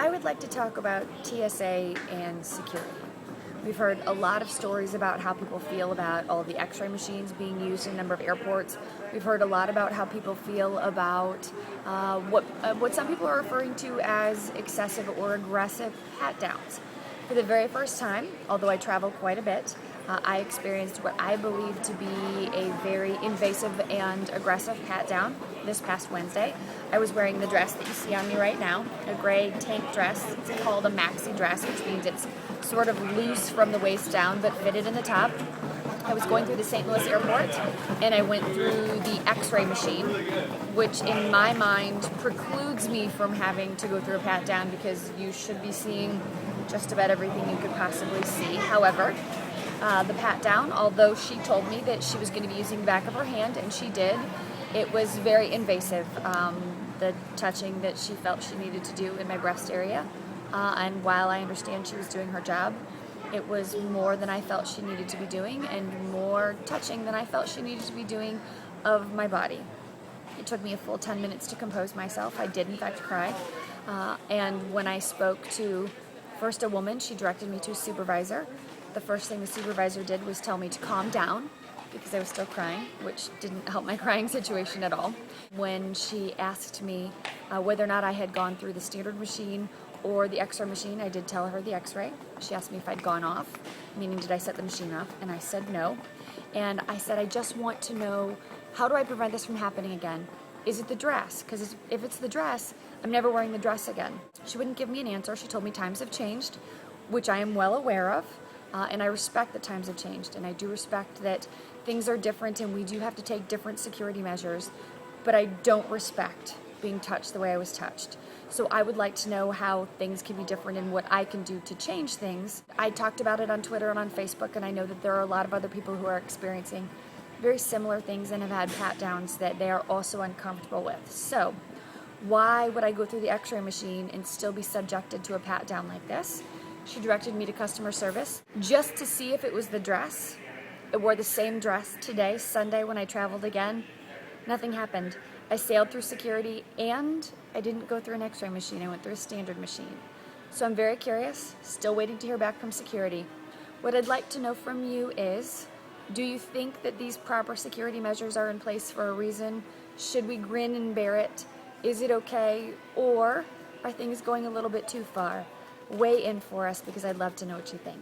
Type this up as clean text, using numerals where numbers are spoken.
I would like to talk about TSA and security. We've heard a lot of stories about how people feel about all of the x-ray machines being used in a number of airports. We've heard a lot about how people feel about what some people are referring to as excessive or aggressive pat downs. For the very first time, although I travel quite a bit, I experienced what I believe to be a very invasive and aggressive pat down this past Wednesday. I was wearing the dress that you see on me right now, a gray tank dress. It's called a maxi dress, which means it's sort of loose from the waist down but fitted in the top. I was going through the St. Louis airport and I went through the x-ray machine, which in my mind precludes me from having to go through a pat down because you should be seeing just about everything you could possibly see. However, the pat down, although she told me that she was going to be using the back of her hand, and she did, it was very invasive. The touching that she felt she needed to do in my breast area, and while I understand she was doing her job, it was more than I felt she needed to be doing and more touching than I felt she needed to be doing of my body. It took me a full 10 minutes to compose myself. I did in fact cry, and when I spoke to first a woman, she directed me to a supervisor. The first thing the supervisor did was tell me to calm down because I was still crying, which didn't help my crying situation at all. When she asked me whether or not I had gone through the standard machine or the x-ray machine, I did tell her the x-ray. She asked me if I'd gone off, meaning did I set the machine off, and I said no. And I said, I just want to know, how do I prevent this from happening again? Is it the dress? Because if it's the dress, I'm never wearing the dress again. She wouldn't give me an answer. She told me times have changed, which I am well aware of. And I respect that times have changed, and I do respect that things are different and we do have to take different security measures, but I don't respect being touched the way I was touched. So I would like to know how things can be different and what I can do to change things. I talked about it on Twitter and on Facebook, and I know that there are a lot of other people who are experiencing very similar things and have had pat downs that they are also uncomfortable with. So why would I go through the x-ray machine and still be subjected to a pat down like this? She directed me to customer service just to see if it was the dress. I wore the same dress today, Sunday, when I traveled again. Nothing happened. I sailed through security and I didn't go through an x-ray machine. I went through a standard machine. So I'm very curious, still waiting to hear back from security. What I'd like to know from you is, do you think that these proper security measures are in place for a reason? Should we grin and bear it? Is it okay? Or are things going a little bit too far? Weigh in for us because I'd love to know what you think.